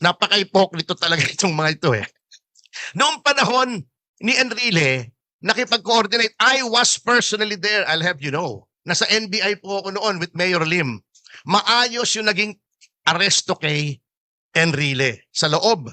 Napaka-hypocrite talaga itong mga ito eh. Noong panahon ni Enrile, nakipag-coordinate, I was personally there, I'll have you know. Nasa NBI po ako noon with Mayor Lim. Maayos yung naging aresto kay Enrile sa loob.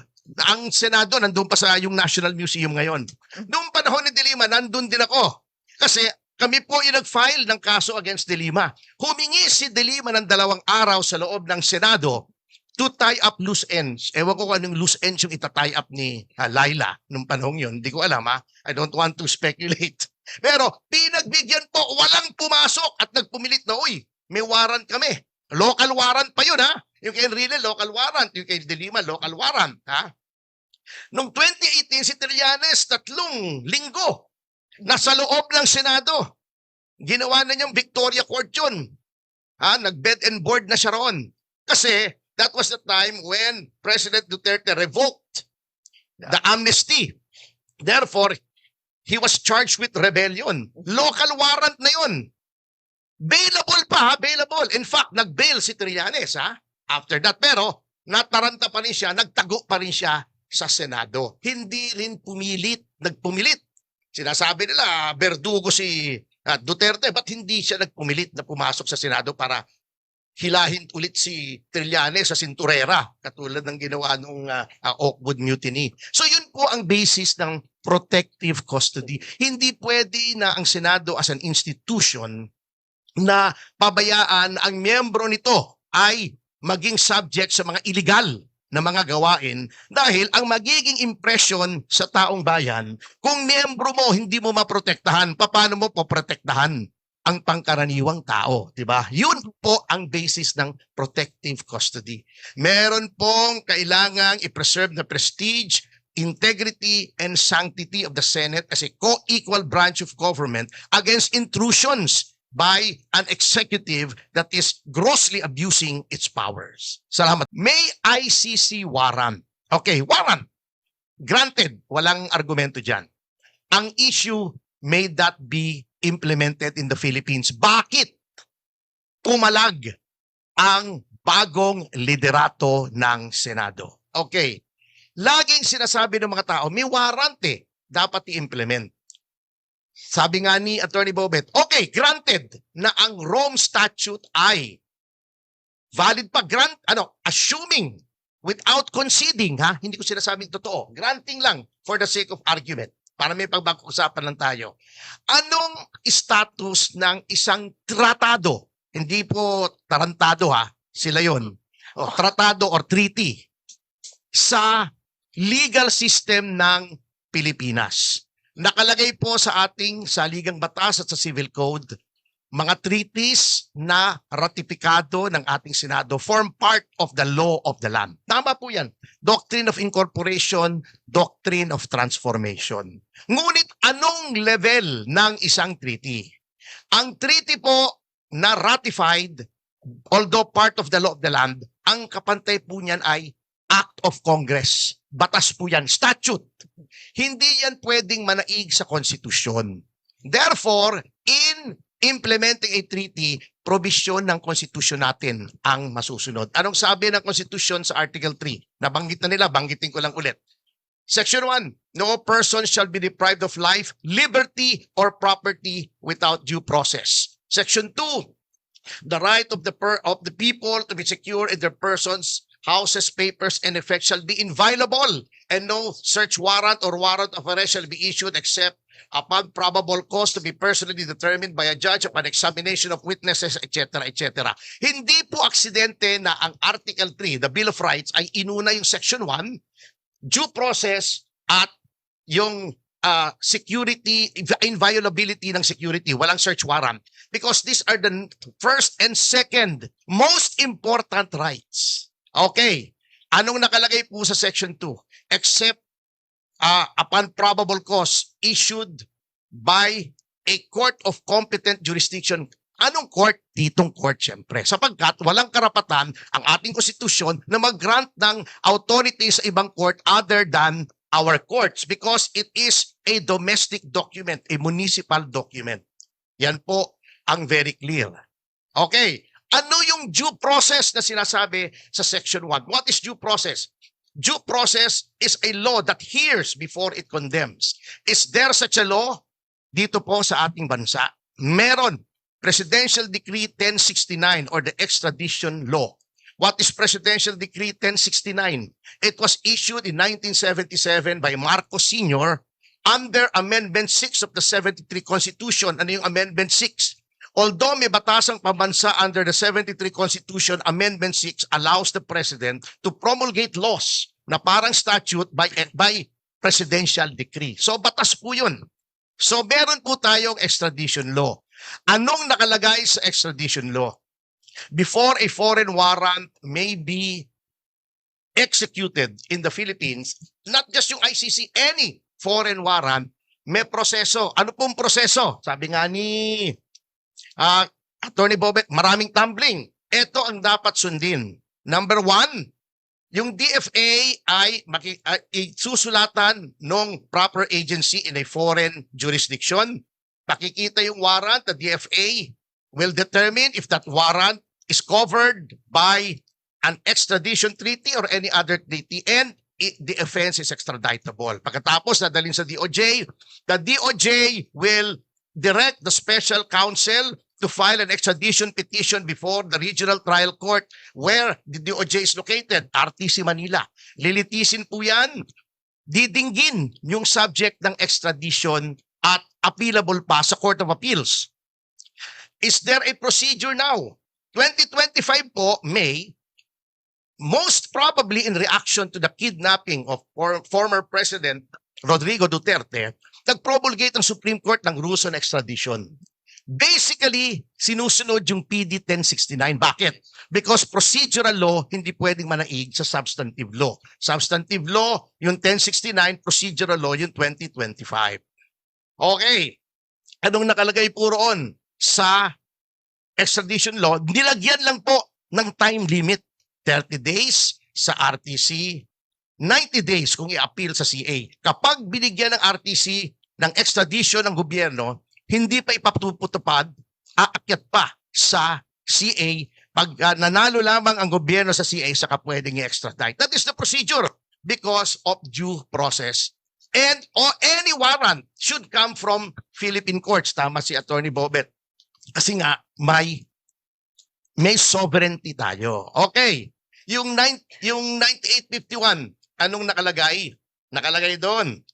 Ang Senado, nandun pa sa yung National Museum ngayon. Noong panahon ni De Lima, nandun din ako. Kasi kami po yung nag-file ng kaso against De Lima. Humingi si De Lima ng 2 araw sa loob ng Senado to tie up loose ends. Ewan ko kung anong loose ends yung itatie up ni Laila nung panahon yun. Hindi ko alam ha. I don't want to speculate. Pero pinagbigyan po, walang pumasok at nagpumilit na, uy, may warrant kami. Local warrant pa yun ha. Yung kay Enrile, local warrant. Yung kay De Lima, local warrant ha. Noong 2018, si Trillanes, 3 linggo, nasa loob ng Senado. Ginawa na niyang Victoria Court yun. Ha? Nag-bed and board na siya roon. Kasi that was the time when President Duterte revoked the amnesty. Therefore, he was charged with rebellion. Local warrant na yun. Bailable pa, ha? Bailable. In fact, nag-bail si Trillanes, ha? After that. Pero, nataranta pa rin siya, nagtago pa rin siya sa Senado. Hindi rin nagpumilit. Sinasabi nila, berdugo si Duterte, ba't hindi siya nagpumilit na pumasok sa Senado para hilahin ulit si Trillanes sa sinturera, katulad ng ginawa nung Oakwood Mutiny. So yun po ang basis ng protective custody. Hindi pwede na ang Senado as an institution na pabayaan ang miyembro nito ay maging subject sa mga illegal na mga gawain dahil ang magiging impression sa taong bayan, kung miyembro mo hindi mo maprotektahan, paano mo poprotektahan ang pangkaraniwang tao, di ba? Yun po ang basis ng protective custody. Meron pong kailangang i-preserve the prestige, integrity, and sanctity of the Senate as a co-equal branch of government against intrusions by an executive that is grossly abusing its powers. Salamat. May ICC warrant. Okay, warrant. Granted, walang argumento dyan. Ang issue, may that be implemented in the Philippines. Bakit pumalag ang bagong liderato ng Senado? Okay. Laging sinasabi ng mga tao, may warrant eh. Dapat i-implement. Sabi nga ni Attorney Bobet, okay, granted na ang Rome Statute ay valid pa, assuming without conceding, ha? Hindi ko sinasabing totoo. Granting lang for the sake of argument para may pag-usapan lang tayo. Anong status ng isang tratado? Hindi po tarantado ha, sila yon. O, tratado or treaty sa legal system ng Pilipinas. Nakalagay po sa ating saligang batas at sa civil code, mga treaties na ratipikado ng ating Senado form part of the law of the land. Tama po yan. Doctrine of incorporation, doctrine of transformation. Ngunit anong level ng isang treaty? Ang treaty po na ratified, although part of the law of the land, ang kapantay po niyan ay Act of Congress. Batas po yan, statute. Hindi yan pwedeng manaig sa konstitusyon. Therefore, in implementing a treaty, probisyon ng konstitusyon natin ang masusunod. Anong sabi ng konstitusyon sa Article 3? Nabanggit na nila, banggitin ko lang ulit. Section 1, no person shall be deprived of life, liberty, or property without due process. Section 2, the right of the people to be secure in their persons, houses, papers, and effects shall be inviolable, and no search warrant or warrant of arrest shall be issued except upon probable cause to be personally determined by a judge upon examination of witnesses, etc., etc. Hindi po aksidente na ang Article 3, the Bill of Rights, ay inuna yung Section 1, due process at yung security, inviolability ng security, walang search warrant. Because these are the first and second most important rights. Okay. Anong nakalagay po sa Section 2? Except upon probable cause issued by a court of competent jurisdiction. Anong court? Ditong court, syempre. Sapagkat walang karapatan ang ating konstitusyon na mag-grant ng authority sa ibang court other than our courts because it is a domestic document, a municipal document. Yan po ang very clear. Okay. Ano yung due process na sinasabi sa Section 1? What is due process? Due process is a law that hears before it condemns. Is there such a law? Dito po sa ating bansa. Meron. Presidential Decree 1069 or the extradition law. What is Presidential Decree 1069? It was issued in 1977 by Marcos Sr. under Amendment 6 of the 73 Constitution. Ano yung Amendment 6? Although may batasang pambansa under the 73 Constitution, Amendment 6 allows the President to promulgate laws na parang statute by presidential decree. So batas po yun. So meron po tayong extradition law. Anong nakalagay sa extradition law? Before a foreign warrant may be executed in the Philippines, not just yung ICC, any foreign warrant, may proseso. Ano pong proseso? Sabi nga ni Attorney Bobet, maraming tumbling. Ito ang dapat sundin. Number 1, yung DFA ay susulatan ng proper agency in a foreign jurisdiction. Pakikita yung warrant, the DFA will determine if that warrant is covered by an extradition treaty or any other treaty, and the offense is extraditable. Pagkatapos nadalhin sa DOJ, the DOJ will direct the special counsel to file an extradition petition before the regional trial court where the DOJ is located, RTC Manila. Lilitisin po yan, didinggin yung subject ng extradition at appealable pa sa Court of Appeals. Is there a procedure now? 2025 po, May, most probably in reaction to the kidnapping of former President Rodrigo Duterte, nag-promulgate ang Supreme Court ng rules on extradition. Basically, sinusunod yung PD 1069. Bakit? Because procedural law hindi pwedeng manaig sa substantive law. Substantive law, yung 1069, procedural law, yung 2025. Okay. Anong nakalagay po roon sa extradition law? Nilagyan lang po ng time limit. 30 days sa RTC, 90 days kung i-appeal sa CA. Kapag binigyan ng RTC ng extradition ng gobyerno, hindi pa ipatutupad, aakyat pa sa CA. Pag nanalo lamang ang gobyerno sa CA, saka pwedeng i-extradite. That is the procedure because of due process. And any warrant should come from Philippine courts. Tama si Attorney Bobet. Kasi nga, may sovereignty tayo. Okay. Yung 9851, anong nakalagay? Nakalagay doon.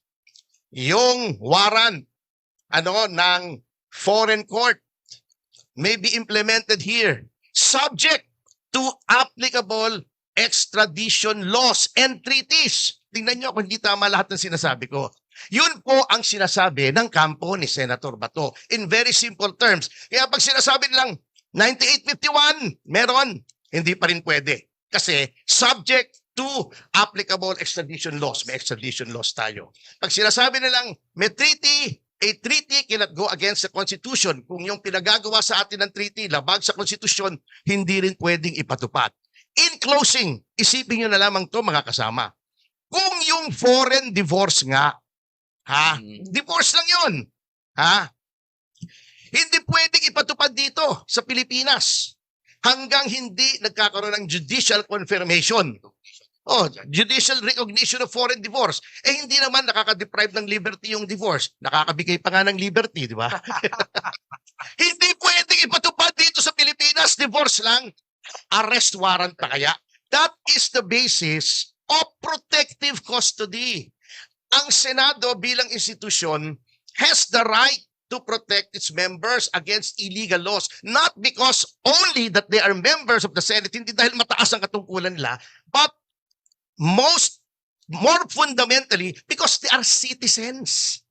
Yung warrant ng foreign court may be implemented here subject to applicable extradition laws and treaties. Tingnan nyo kung hindi tama lahat ng sinasabi ko. Yun po ang sinasabi ng kampo ni Senator Bato in very simple terms. Kaya pag sinasabi nilang 9851, meron, hindi pa rin pwede. Kasi subject to applicable extradition laws. May extradition laws tayo. Pag sinasabi nilang may treaty, a treaty cannot go against the Constitution. Kung yung pinagagawa sa atin ng treaty, labag sa Constitution, hindi rin pwedeng ipatupad. In closing, isipin nyo na lamang to mga kasama. Kung yung foreign divorce nga, divorce lang yun, hindi pwedeng ipatupad dito sa Pilipinas hanggang hindi nagkakaroon ng judicial confirmation. Judicial recognition of foreign divorce. Hindi naman nakaka-deprive ng liberty yung divorce. Nakakabigay pa nga ng liberty, di ba? Hindi pwedeng ipatupad dito sa Pilipinas. Divorce lang. Arrest warrant pa kaya. That is the basis of protective custody. Ang Senado bilang institusyon has the right to protect its members against illegal laws. Not because only that they are members of the Senate, hindi dahil mataas ang katungkulan nila, but more fundamentally, because they are citizens.